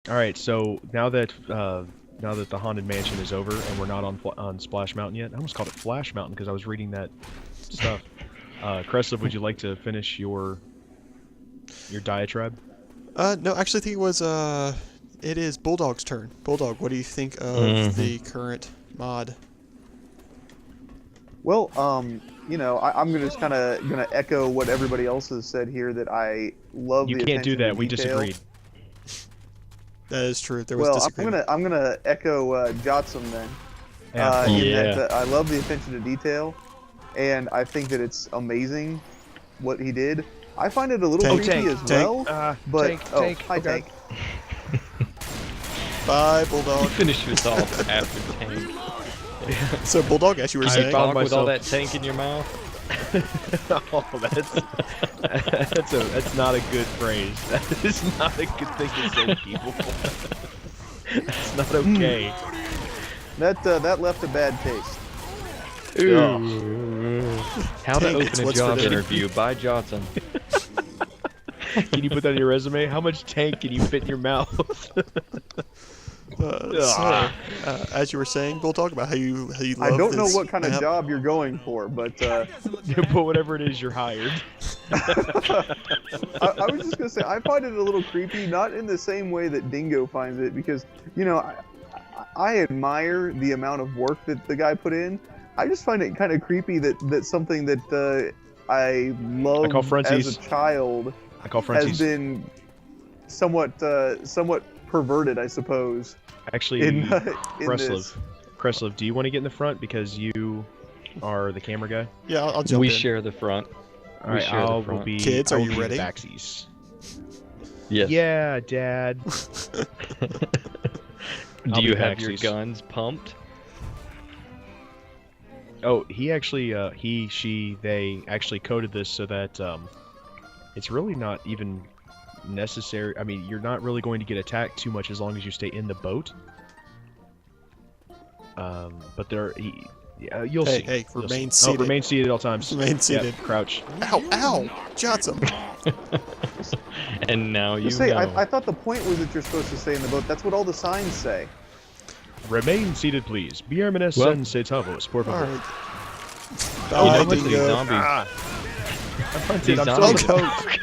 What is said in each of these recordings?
All right, so now that the haunted mansion is over and we're not on Splash Mountain yet, I almost called it Flash Mountain because I was reading that stuff. Kreslev, would you like to finish your diatribe? No, actually, I think it is Bulldog's turn. Bulldog, what do you think of the current mod? Well, you know, I'm just kind of gonna echo what everybody else has said here. That I love. You the can't do attention to that. We detail. disagreed. That is true. There was Well, disagreement. I'm gonna echo Jotsam then. Yeah. In that, I love the attention to detail, and I think that it's amazing what he did. I find it a little Tank. creepy as well, but Tank. hi Okay. Tank. Bye, Bulldog. Finish this off after tank. So, Bulldog, as you were You saying, talk with myself- all that tank in your mouth. Oh, that's not a good phrase. That is not a good thing to say to people. That's not okay. That left a bad taste. How to Tank, open it's a what's for job dinner. interview by Jotsam. Can you put that on your resume? How much tank can you fit in your mouth? as you were saying, Bulldog, about how you love I don't know this what kind of map. job you're going for, but But whatever it is, you're hired. I was just gonna say I find it a little creepy, not in the same way that Dingo finds it, because you know I admire the amount of work that the guy put in. I just find it kind of creepy that something that I I call loved Frenzies. as a child I call has Frenzies. been somewhat perverted, I suppose. Actually, in Kreslev. Kreslev, do you want to get in the front because you are the camera guy? Yeah, I'll jump We in. share the front. All right, share the I will front. be. Kids, I are will you be the ready? Backsies. Yes. Yeah, Dad. Do I'll you be have your backsies. guns pumped? Oh, he actually, they actually coded this so that it's really not even necessary. I mean, you're not really going to get attacked too much as long as you stay in the boat. But you'll see. Hey, You'll remain see. seated. Oh, remain seated at all times. Remain Yep, seated. crouch. Ow! Jotsam! And now you Just say, know. I thought the point was that you're supposed to stay in the boat. That's what all the signs say. Remain seated, please. Biermenes Well- sentavos, por favor. Alright. You Bye, know what these Dingo. zombies? I'm hunted. These I'm zombies. toast.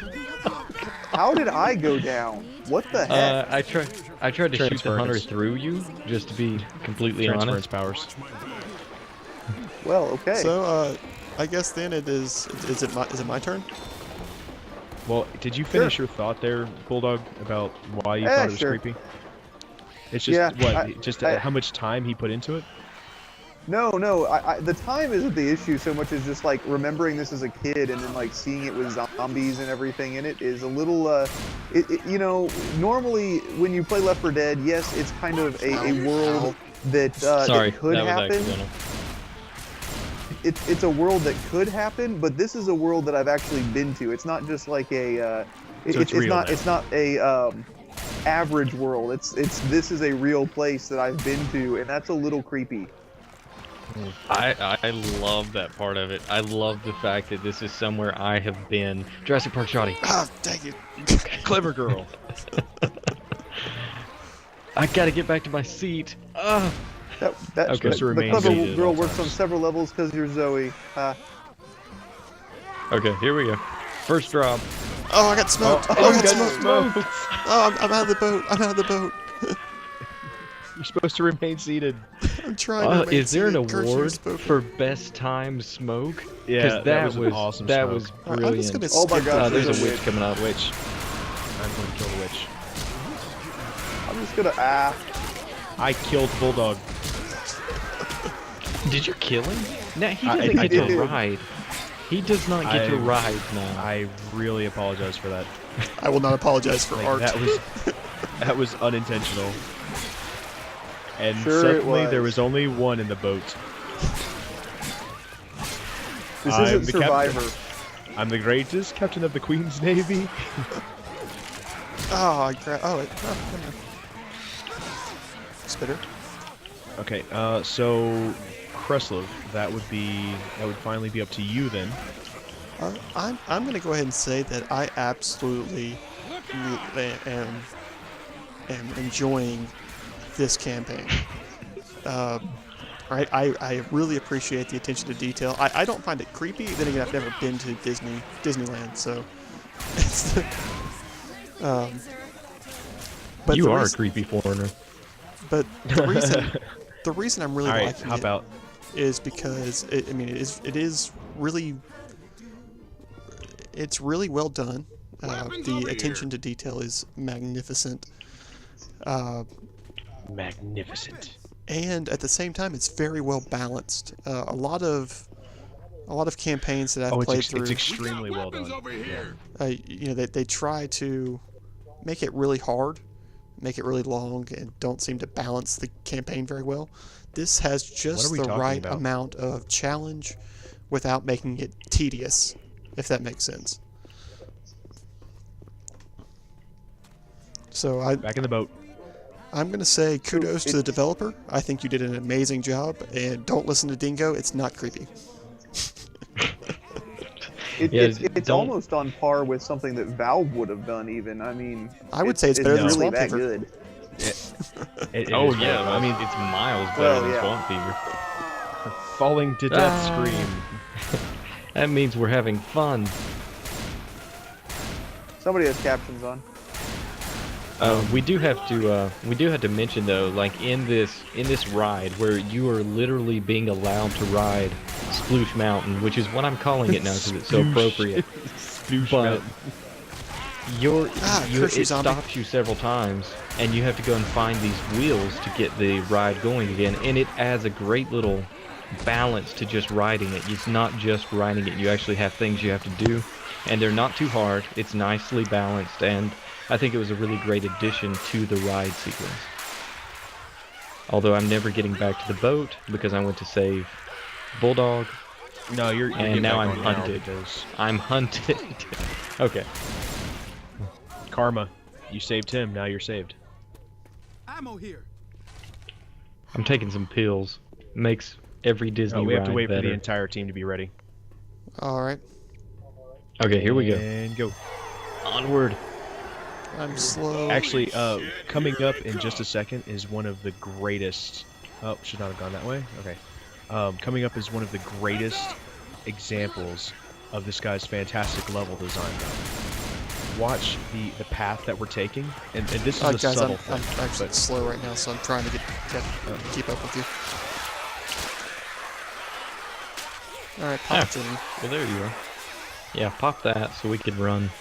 How did I go down? What the heck? I tried to shoot the hunter Transference. through you, just to be completely Transference honest. powers. Well, okay. So, I guess then it is. Is it my turn? Well, did you finish your thought there, Bulldog, about why you thought it was sure. creepy? It's just Yeah, how much time he put into it. No, the time isn't the issue so much as just like remembering this as a kid and then like seeing it with zombies and everything in it is a little, you know, normally when you play Left 4 Dead, yes, it's kind of a world that, Sorry, that could that was happen. accidental. It's a world that could happen, but this is a world that I've actually been to. It's not just like a, So it's real now. it's not a average world. This is a real place that I've been to, and that's a little creepy. I love that part of it. I love the fact that this is somewhere I have been. Jurassic Park Shoddy. Ah, dang it! Clever girl. I gotta get back to my seat. Ah. That Okay. Supposed to the remain clever seated at girl all works on times. several levels because you're Zoe. Okay, here we go. First drop. Oh, I got smoked! Oh, I you got got smoked! smoked. Oh, I'm out of the boat! I'm out of the boat! You're supposed to remain seated. I'm trying to. remain Is there an seated. Curse you, award spoken. for best time smoke? Yeah, 'Cause that was an awesome that smoke. was Alright, brilliant. I'm just gonna Oh my skip gosh, that. There's a witch coming out. Witch. I'm going to kill the witch. I'm just gonna I killed Bulldog. Did you kill him? No, he I doesn't get did. to ride. He does not get to I- ride now. I really apologize for that. I will not apologize for Like, art. that was unintentional. And Sure it suddenly was. there was only one in the boat. This I'm isn't the Survivor. I'm the greatest captain of the Queen's Navy. Oh, I grabbed. Oh, wait. Oh, never mind. Spitter. Okay, so Kreslev, that would finally be up to you then. I'm gonna go ahead and say that I absolutely am am enjoying this campaign. Right, I really appreciate the attention to detail. I don't find it creepy. Then again, I've never been to Disneyland, so. It's but You the are a reason- creepy foreigner. But the reason I'm really All right, liking how it about is because it is really it's really well done. The attention to detail is magnificent. magnificent? And at the same time, it's very well balanced. A lot of campaigns that I've played through, it's extremely well done. you know, they try to make it really hard, make it really long, and don't seem to balance the campaign very well. This has just we the talking right about? amount of challenge without making it tedious, if that makes sense. So Back in the boat. I'm going to say kudos to the developer. I think you did an amazing job, and don't listen to Dingo. It's not creepy. It's don't- almost on par with something that Valve would have done. Even I mean, I would say it's better than really Swamp that Fever. good. It Oh is yeah, well, I mean it's miles better Well, than yeah. Swamp Fever. falling to death Ah. scream. That means we're having fun. Somebody has captions on. We do have to mention though, like in this ride where you are literally being allowed to ride Sploosh Mountain, which is what I'm calling it now because it's so appropriate. Sploosh But Mountain. Curse you, it zombie. stops you several times, and you have to go and find these wheels to get the ride going again, and it adds a great little balance to just riding it. It's not just riding it; you actually have things you have to do, and they're not too hard. It's nicely balanced, and I think it was a really great addition to the ride sequence. Although I'm never getting back to the boat because I went to save Bulldog. No, you're And getting now back I'm on hunted. because I'm hunted. Okay. karma. You saved him. Now you're saved. Ammo here. I'm taking some pills. Makes every Disney We have to ride wait for better. the entire team to be ready. All right. Okay, here we go. And go. Onward. I'm slow. Actually, coming up in just a second is one of the greatest. Oh, should not have gone that way. Okay. Coming up is one of the greatest examples of this guy's fantastic level design. Watch the path that we're taking, and this is a guys, subtle I'm thing. actually but- slow right now, so I'm trying to keep up with you. All right, pop Ah. it to me. Well, there you are. Yeah, pop that so we can run.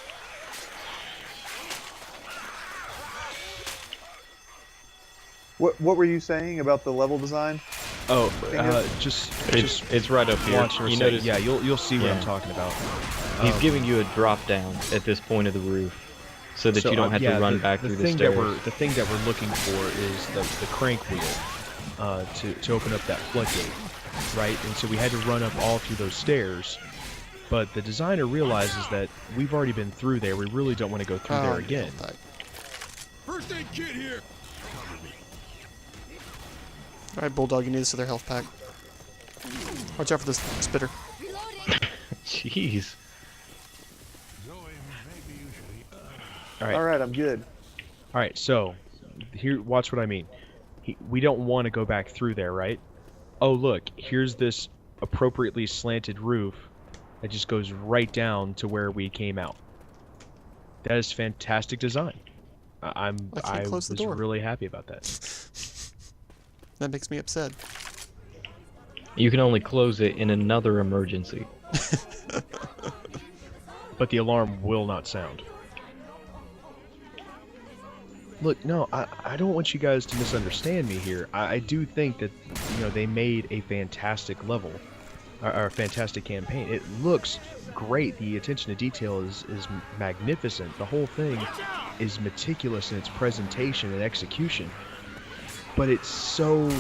What were you saying about the level design? Oh, Dingo? just It's right up here. watch for a You second. notice Yeah, you'll see what Yeah. I'm talking about. he's giving you a drop down at this point of the roof, so that you don't have to run back through the thing stairs. the thing that we're looking for is the crank wheel to open up that floodgate, right? And so we had to run up all through those stairs, but the designer realizes that we've already been through there. We really don't want to go through there again. Back. First aid kit here. All right, Bulldog, you need this other health pack. Watch out for this spitter. Jeez. All right. All right, I'm good. All right, so here, watch what I mean. We don't want to go back through there, right? Oh, look, here's this appropriately slanted roof that just goes right down to where we came out. That is fantastic design. I can't close the was door. really happy about that. That makes me upset. You can only close it in another emergency. But the alarm will not sound. Look, no, I don't want you guys to misunderstand me here. I do think that, you know, they made a fantastic level, or a fantastic campaign. It looks great. The attention to detail is magnificent. The whole thing is meticulous in its presentation and execution. But it's so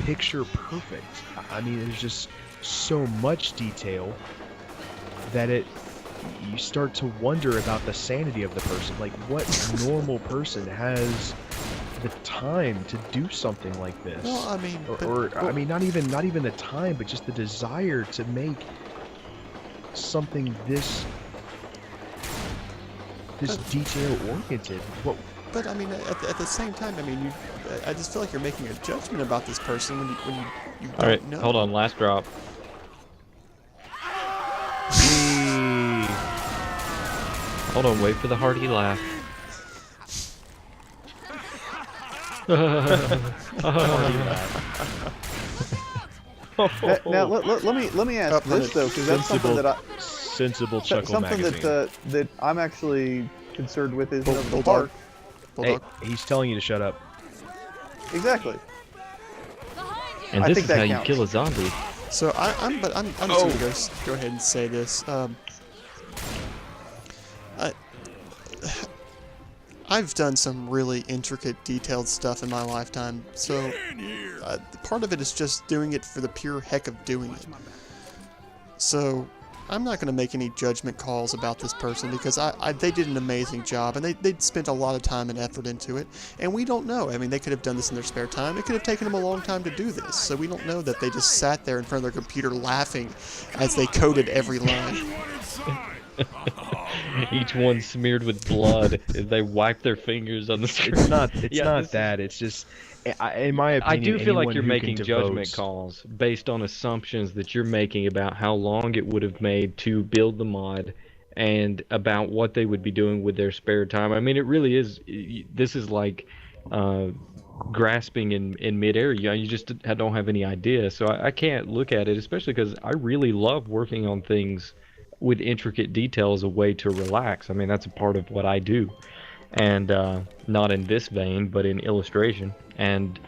picture perfect. I mean, there's just so much detail that you start to wonder about the sanity of the person. Like, what normal person has the time to do something like this? Well, I mean, I mean, not even the time, but just the desire to make something this detail oriented. But I mean, at the same time, I mean, I just feel like you're making a judgment about this person when you All don't right, know. hold on. Last drop. Hold on. Wait for the hearty laugh. Now let me ask this though, because that's something that sensible chuckle something magazine. that I'm actually concerned with is the Bulldog. park. Bulldog. Hey, he's telling you to shut up. Exactly. And I this think is that how you counts. kill a zombie. So I'm just gonna go ahead and say this. I've done some really intricate, detailed stuff in my lifetime. So part of it is just doing it for the pure heck of doing it. So I'm not going to make any judgment calls about this person because they did an amazing job and they'd spent a lot of time and effort into it. And we don't know. I mean, they could have done this in their spare time. It could have taken them a long time to do this. So we don't know that they just sat there in front of their computer laughing as they coded every line. Each one smeared with blood as they wipe their fingers on the screen. It's not. It's Yeah, not this that. It's just, in my opinion, I do feel like anyone you're who making can judgment devote- calls based on assumptions that you're making about how long it would have made to build the mod and about what they would be doing with their spare time. I mean, it really is. This is like grasping in midair. You just don't have any idea. So I can't look at it, especially because I really love working on things with intricate detail as a way to relax. I mean, that's a part of what I do. And not in this vein, but in illustration. And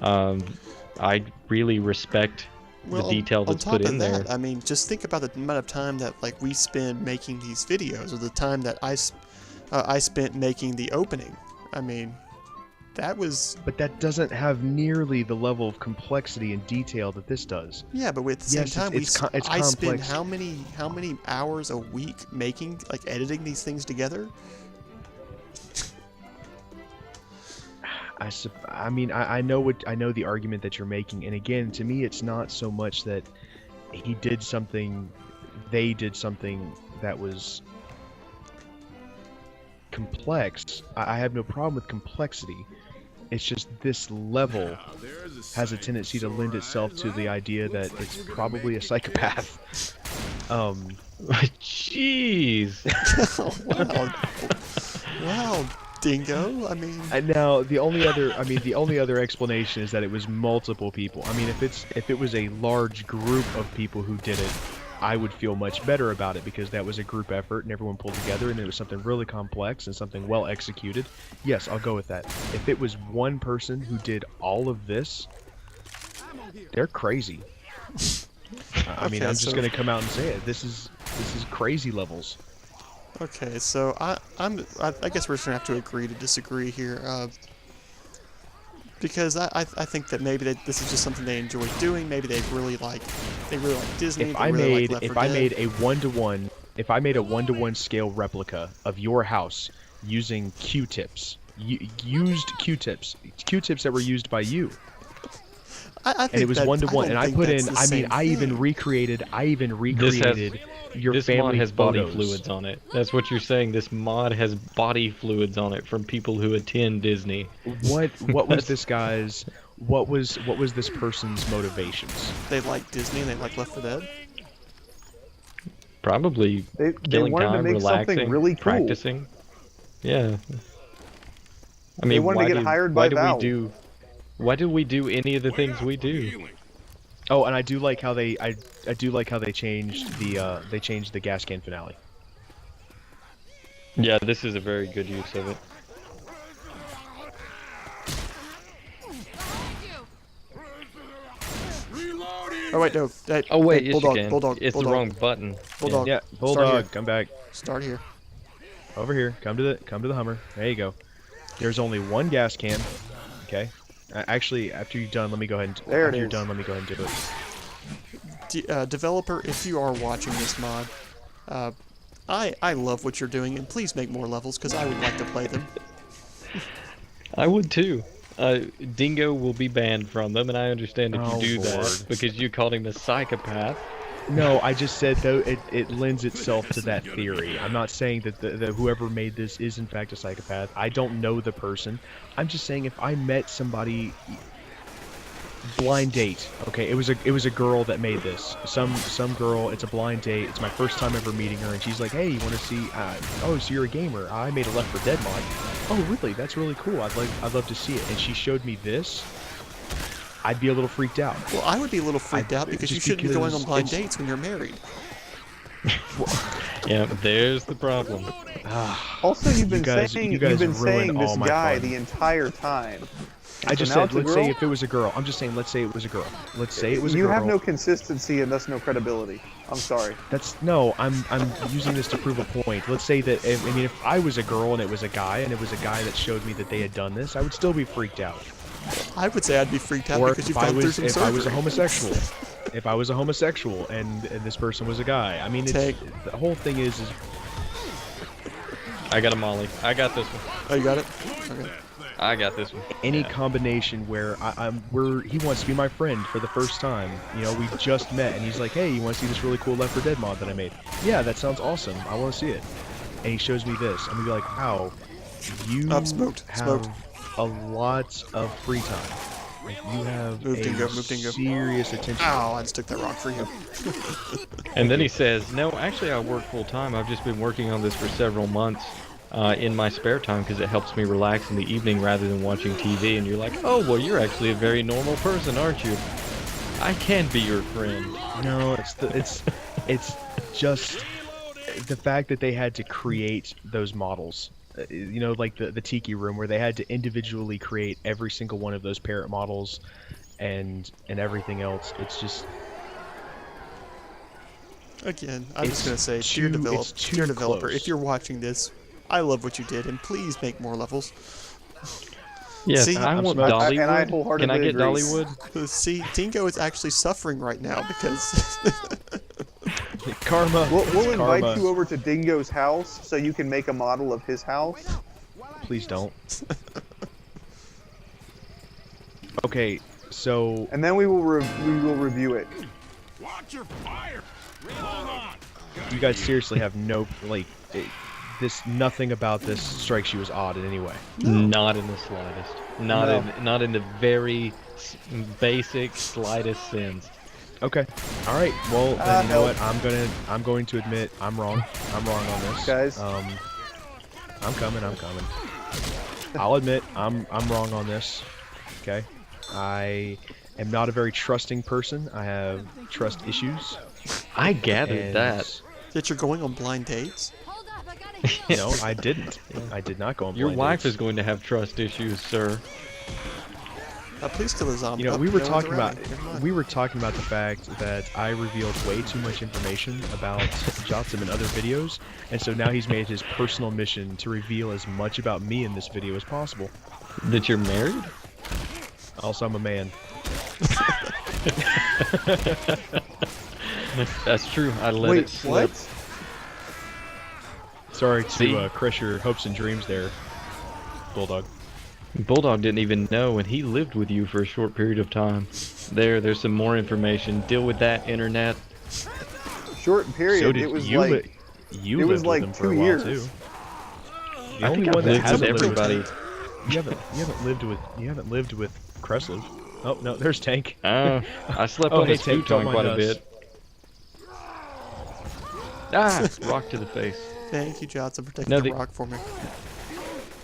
I really respect the detail that's put in there. I mean, just think about the amount of time that like we spend making these videos, or the time that I spent making the opening. I mean, that was. But that doesn't have nearly the level of complexity and detail that this does. Yeah, but at the same time, I spend complex. how many hours a week making, like editing these things together? I mean, I know the argument that you're making, and again, to me, it's not so much that he did something, they did something that was complex. I have no problem with complexity. It's just this level has a tendency to lend itself to the idea that it's probably a psychopath. Jeez. Wow, Dingo. I mean, And now the only other explanation is that it was multiple people. I mean, if it was a large group of people who did it, I would feel much better about it because that was a group effort and everyone pulled together and it was something really complex and something well executed. Yes, I'll go with that. If it was one person who did all of this, they're crazy. I mean, Okay, I'm just so- gonna come out and say it. This is crazy levels. okay, so I guess we're just gonna have to agree to disagree here, because I think that maybe this is just something they enjoy doing. Maybe they really like Disney. If they I really made like Left if 4 I Dead. made a 1-to-1 if I made a 1-to-1 scale replica of your house using Q-tips, used Q-tips that were used by you, I think and it was that- 1-to-1, don't and I think put that's in. the I mean, same I even thing. recreated your This family mod has photos. body fluids on it. That's what you're saying. This mod has body fluids on it from people who attend Disney. What was this guy's? What was this person's motivations? They like Disney and they like Left 4 Dead. Probably They killing wanted to time, make relaxing, something really cool. practicing. Yeah. I mean, wanted to get hired why by do Valve. why do we do any of the things we do? Oh, and I do like how they changed the gas can finale. Yeah, this is a very good use of it. Oh wait, no. Oh wait, hey, yes, Bulldog, you can. Bulldog, It's Bulldog, the wrong button. Bulldog. Yeah, Start Bulldog, here. come back. Start here. Over here. Come to the Hummer. There you go. There's only one gas can. Okay. Actually, after you're done, let me go ahead and There it after you're is. done, let me go ahead and do it. Developer, if you are watching this mod, I love what you're doing, and please make more levels because I would like to play them. I would too. Dingo will be banned from them, and I understand if Oh, you do Lord. that because you called him a psychopath. No, I just said though it lends itself to that theory. I'm not saying that the whoever made this is in fact a psychopath. I don't know the person. I'm just saying if I met somebody blind date. Okay, it was a girl that made this. Some girl. It's a blind date. It's my first time ever meeting her, and she's like, "Hey, you want to see? Oh, so you're a gamer? I made a Left 4 Dead mod. Oh, really? That's really cool. I'd love to see it." And she showed me this. I'd be a little freaked out. Well, I would be a little freaked out because you shouldn't be going on blind dates when you're married. Yeah, there's the problem. Also, you've been guys saying ruin this all my guy fun. the entire time. I just now said, it's a let's say girl? if it was a girl. I'm just saying, let's say it was a girl. Let's say it was a girl. You have no consistency and thus no credibility. I'm sorry. I'm using this to prove a point. Let's say that if I was a girl and it was a guy that showed me that they had done this, I would still be freaked out. I would say I'd be freaked out Or because if you've gone through some surgery. I was a homosexual. If I was a homosexual and this person was a guy. I mean, the whole thing is I got a Molly. I got this one. Oh, you got it? Okay. I got this one. any combination where he wants to be my friend for the first time. You know, we just met, and he's like, "Hey, you want to see this really cool Left 4 Dead mod that I made?" "Yeah, that sounds awesome. I want to see it." And he shows me this. I'm gonna be like, "Wow, you have a lot of free time. Like, you have Move, Dingo, serious attention." Ow, I just took that rock for you. And then he says, "No, actually, I work full time. I've just been working on this for several months." In my spare time because it helps me relax in the evening rather than watching TV. And you're like, oh, well, you're actually a very normal person, aren't you? I can be your friend. No, it's just the fact that they had to create those models. You know, like the Tiki Room, where they had to individually create every single one of those parrot models and everything else. It's just... Again, I'm just going to say, dear developer, close. if you're watching this, I love what you did, and please make more levels. Yes, See, I want and I Dollywood. wholeheartedly Can I get agree. Dollywood? See, Dingo is actually suffering right now because... Karma. We'll invite karma. you over to Dingo's house so you can make a model of his house. Please don't. Okay, so And then we will review it. Watch your fire. Hold on. you guys seriously have no nothing about this strikes you as odd in any way. Not in the slightest. Not No. not in the very basic slightest sense. Okay. All right. Well, then you know help. what? I'm going to admit I'm wrong. I'm wrong on this. Guys. I'm coming. I'll admit I'm wrong on this. Okay. I am not a very trusting person. I have trust issues. I gathered And that. That you're going on blind dates? No, I didn't. I did not go on Your blind wife dates. is going to have trust issues, sir. Please kill a zombie. You know, Oh, we were no one's talking around. about Never mind. the fact that I revealed way too much information about Jotsam in other videos, and so now he's made his personal mission to reveal as much about me in this video as possible. That you're married? Also, I'm a man. That's true. I let Wait, it slip. what? Sorry See? to crush your hopes and dreams there, Bulldog. Bulldog didn't even know, and he lived with you for a short period of time. There's some more information. Deal with that, internet. Short period. So did it was you. Like You it was lived like with him for 2 a while years. too. The I only think one I've that lived with hasn't lived everybody. you haven't lived with Kreslev. Oh no, there's Tank. I slept Oh, on hey, his Tank, don't futon mind quite a us. bit. Ah, rock to the face. Thank you, Jotsam, for taking No, the the- rock for me.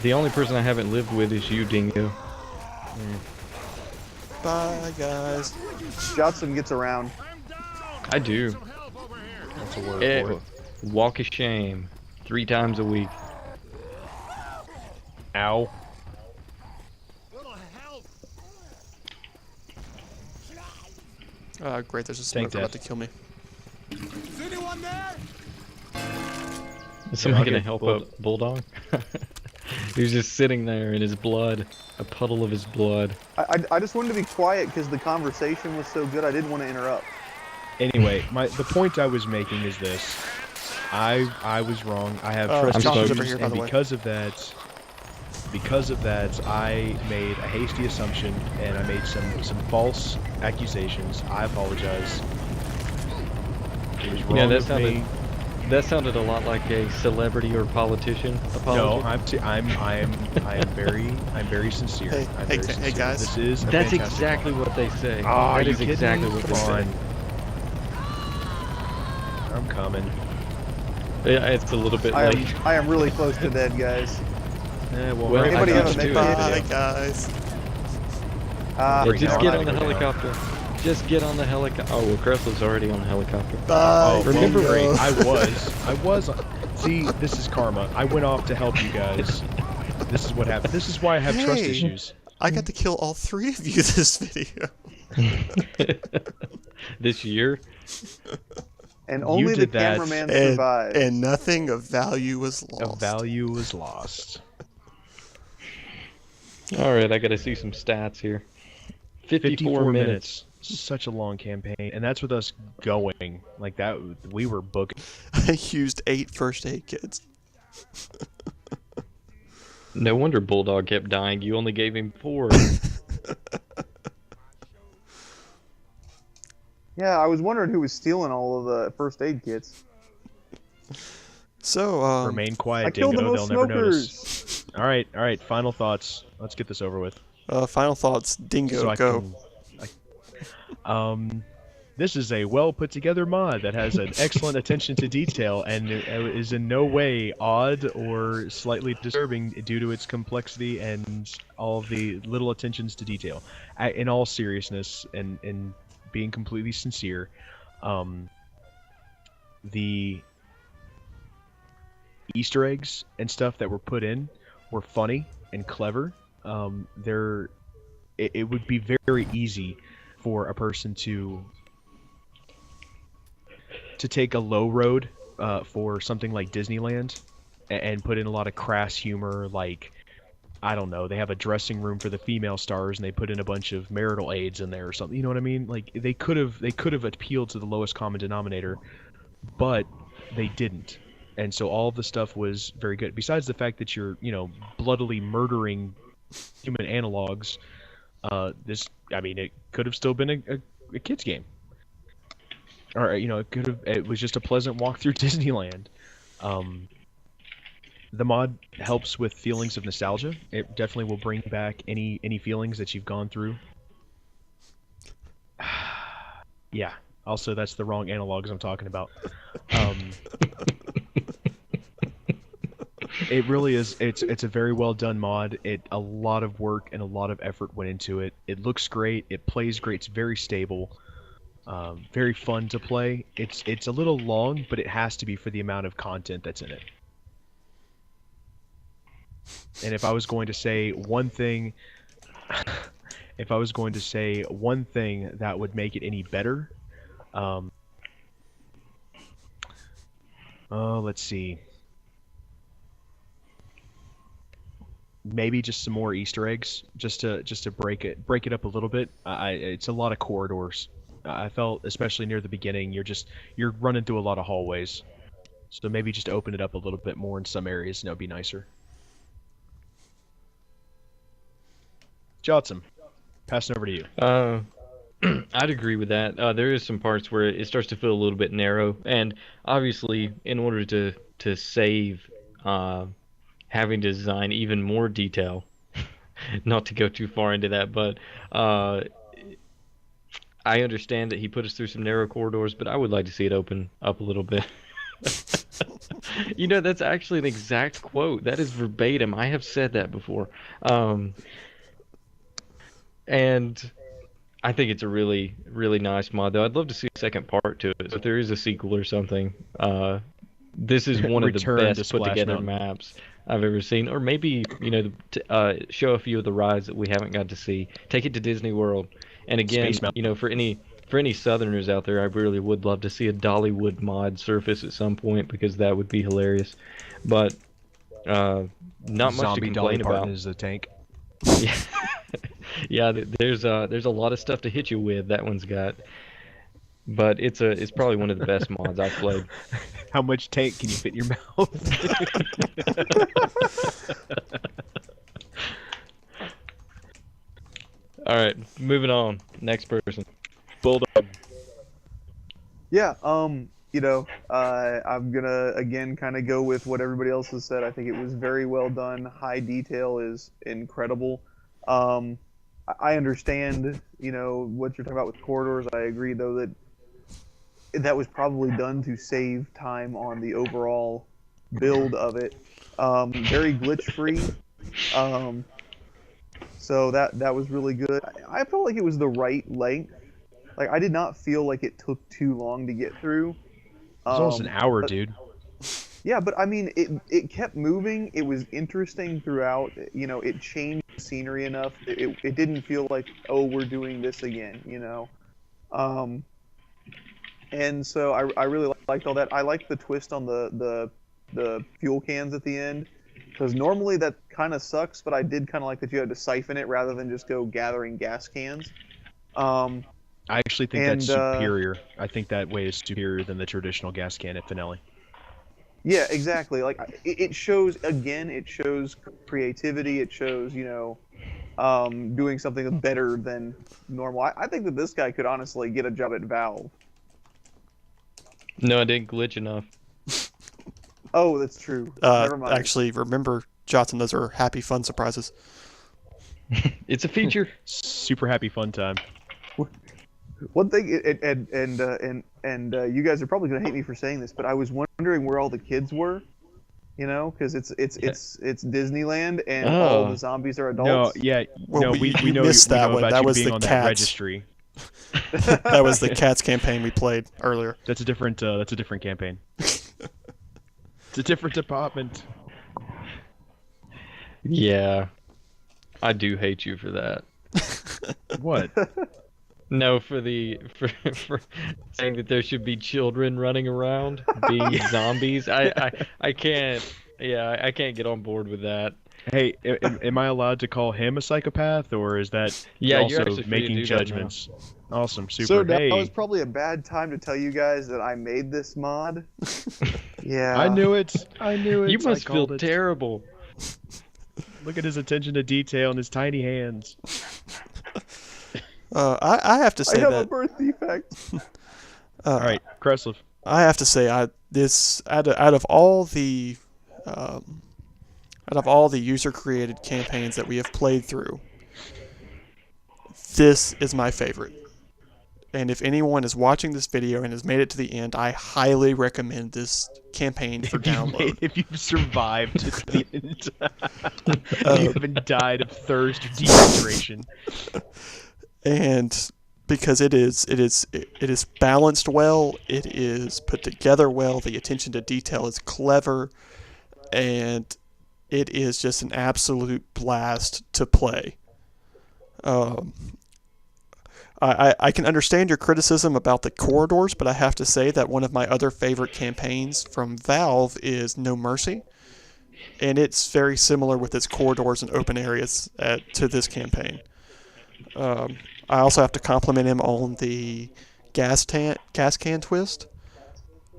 The only person I haven't lived with is you, Dingo. Bye, guys. Jotsam gets around. I do. That's a word Eh, for it. walk of shame. 3 times a week. Ow. Great, there's a Tank smoker about dead. to kill me. Is anyone there? Is somebody I'll gonna get help Bull- up Bulldog? He was just sitting there in his blood. A puddle of his blood. I just wanted to be quiet because the conversation was so good. I didn't want to interrupt. Anyway, the point I was making is this: I was wrong. I have Oh, trust John's issues, over here, by and the way. because of that, I made a hasty assumption and I made some false accusations. I apologize. It was You wrong know, of me. that sounded a lot like a celebrity or politician No, apology. I am very sincere. Hey, I'm hey, very hey, sincere. guys. This is a That's fantastic exactly mod. what they say. Oh, That you is kidding exactly me? what they Come say. on. I'm coming. Yeah, it's a little bit late. I am really close to dead, guys. Well, Anybody I have beat a you med to it. Bye, kit? guys. Ah, Yeah, Right just now, get I'm on the gonna go down. helicopter. Just get on the helicopter. Oh, well, Kreslev's already on the helicopter. Bye. Oh, remember- great. Dingo. I was. See, this is karma. I went off to help you guys. This is what happened. This is why I have trust Hey. issues. I got to kill all 3 of you this video. This year? and You only the did that. cameraman And, survived. and nothing of value was lost. A value was lost. Alright, I gotta see some stats here. 54 minutes. Such a long campaign, and that's with us going like that. We were booking. I used 8 first aid kits. No wonder Bulldog kept dying. You only gave him 4. Yeah, I was wondering who was stealing all of the first aid kits. So, Remain quiet, I killed Dingo. the They'll most never notice. smokers. All right. Final thoughts. Let's get this over with. final thoughts. Dingo, So I go. This is a well put together mod that has an excellent attention to detail and is in no way odd or slightly disturbing due to its complexity and all of the little attentions to detail. In all seriousness and being completely sincere, the Easter eggs and stuff that were put in were funny and clever. It would be very easy for a person to take a low road for something like Disneyland and put in a lot of crass humor, like, I don't know, they have a dressing room for the female stars and they put in a bunch of marital aids in there or something. You know what I mean? Like, they could have appealed to the lowest common denominator, but they didn't. And so all of the stuff was very good. Besides the fact that you're, bloodily murdering human analogs, it could have still been a kid's game. Or, it was just a pleasant walk through Disneyland. The mod helps with feelings of nostalgia. It definitely will bring back any feelings that you've gone through. Yeah. Also, that's the wrong analogs I'm talking about. It really is. It's a very well done mod. A lot of work and a lot of effort went into it. It looks great. It plays great. It's very stable. Very fun to play. It's a little long, but it has to be for the amount of content that's in it. And if I was going to say one thing, that would make it any better, let's see. Maybe just some more Easter eggs, just to break it up a little bit. It's a lot of corridors. I felt, especially near the beginning, you're running through a lot of hallways. So maybe just open it up a little bit more in some areas, and it'll be nicer. Jotsam, passing over to you. I'd agree with that. There is some parts where it starts to feel a little bit narrow, and obviously, in order to save having to design even more detail, not to go too far into that, but I understand that he put us through some narrow corridors, but I would like to see it open up a little bit. That's actually an exact quote. That is verbatim. I have said that before. And I think it's a really, really nice mod, though. I'd love to see a second part to it. So if there is a sequel or something, this is one of the Return to best put Splash together Mountain. maps I've ever seen. Or maybe, show a few of the rides that we haven't got to see. Take it to Disney World. And again, Space Mountain. for any Southerners out there, I really would love to see a Dollywood mod surface at some point, because that would be hilarious. But not much Zombie to Dolly complain Parton about. is the tank. Yeah, yeah. There's a lot of stuff to hit you with. That one's got, but it's probably one of the best mods I've played. How much tank can you fit in your mouth? All right, moving on. Next person. Bulldog. Yeah, I'm gonna again kind of go with what everybody else has said. I think it was very well done. High detail is incredible. I understand, what you're talking about with corridors. I agree, though, that that was probably done to save time on the overall build of it. Very glitch-free. So that was really good. I felt like it was the right length. Like, I did not feel like it took too long to get through. It was almost an hour, dude. Yeah, but I mean, it kept moving. It was interesting throughout. It changed the scenery enough. It didn't feel like, oh, we're doing this again, And so I really liked all that. I liked the twist on the fuel cans at the end, because normally that kind of sucks, but I did kind of like that you had to siphon it rather than just go gathering gas cans. I actually think that's superior. I think that way is superior than the traditional gas can at Finale. Yeah, exactly. Like, it shows creativity. It shows, doing something better than normal. I think that this guy could honestly get a job at Valve. No, I didn't glitch enough. Oh, that's true. Never mind. Actually, remember, Jotsam, those are happy, fun surprises. It's a feature. Super happy fun time. One thing, and you guys are probably gonna hate me for saying this, but I was wondering where all the kids were, because it's Disneyland and all the zombies are adults. No, yeah, Well, no, we know missed that know one. about That you was being the on cats. that registry. That was the Cats campaign we played earlier. That's a different campaign. It's a different department. Yeah, I do hate you for that. What? No, for saying that there should be children running around being zombies. I can't. Yeah, I can't get on board with that. Hey, am I allowed to call him a psychopath, or is that Yeah, you're also actually free to making do that now. judgments? Awesome, super. So now Hey, is probably a bad time to tell you guys that I made this mod. Yeah. I knew it. I knew it. You I must feel called it. terrible. Look at his attention to detail and his tiny hands. I have to I say have a that birth defect. All right, Kreslev. I have to say out of all the user created campaigns that we have played through, this is my favorite. And if anyone is watching this video and has made it to the end, I highly recommend this campaign for download. If you've survived to the end, you haven't died of thirst or dehydration. And because it is balanced well, it is put together well, the attention to detail is clever, and it is just an absolute blast to play. I can understand your criticism about the corridors, but I have to say that one of my other favorite campaigns from Valve is No Mercy, and it's very similar with its corridors and open areas to this campaign. I also have to compliment him on the gas can twist.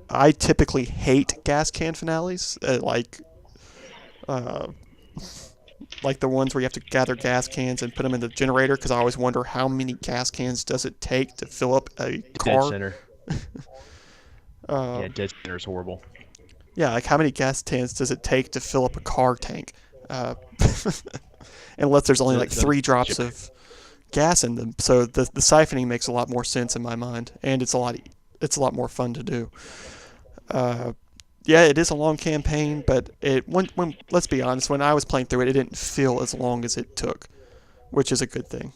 I typically hate gas can finales, like the ones where you have to gather gas cans and put them in the generator, because I always wonder how many gas cans does it take to fill up a car. Dead center. Yeah, dead center is horrible. Yeah, like how many gas cans does it take to fill up a car tank? Unless there's only like 3 drops of gas in them, so the siphoning makes a lot more sense in my mind, and it's a lot more fun to do. Yeah, it is a long campaign, but when let's be honest, when I was playing through it, it didn't feel as long as it took, which is a good thing.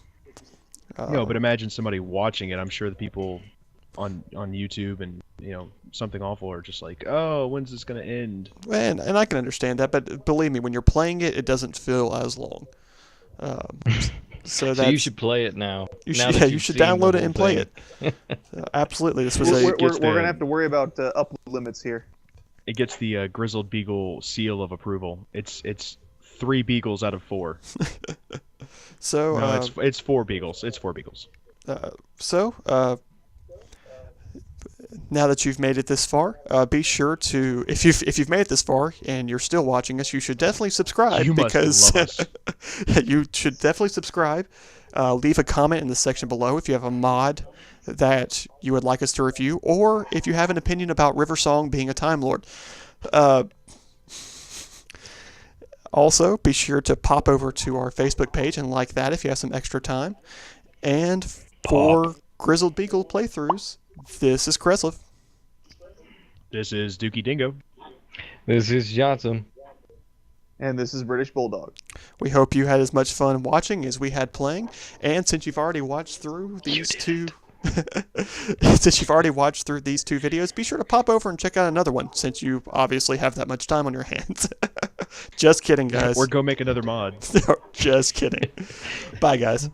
No, but imagine somebody watching it. I'm sure the people on YouTube and something awful are just like, oh, when's this gonna end? And I can understand that, but believe me, when you're playing it, it doesn't feel as long. So you should play it now. You Now should, that you you've should seen download the it and whole play thing. it. Absolutely, this was We're a. gonna have to worry about upload limits here. It gets the Grizzled Beagle seal of approval. It's 3 beagles out of 4. So No, it's 4 beagles. It's 4 beagles. Now that you've made it this far, be sure to, if you've made it this far and you're still watching us, you should definitely subscribe, You must because love us. you should definitely subscribe Leave a comment in the section below if you have a mod that you would like us to review, or if you have an opinion about River Song being a Time Lord. Also, be sure to pop over to our Facebook page and like that if you have some extra time. And for Grizzled Beagle playthroughs, this is Kreslev. This is Dookie Dingo. This is Jotsam. And this is British Bulldog. We hope you had as much fun watching as we had playing. And since you've already watched through these two videos, be sure to pop over and check out another one, since you obviously have that much time on your hands. Just kidding, guys. Or go make another mod. Just kidding. Bye, guys.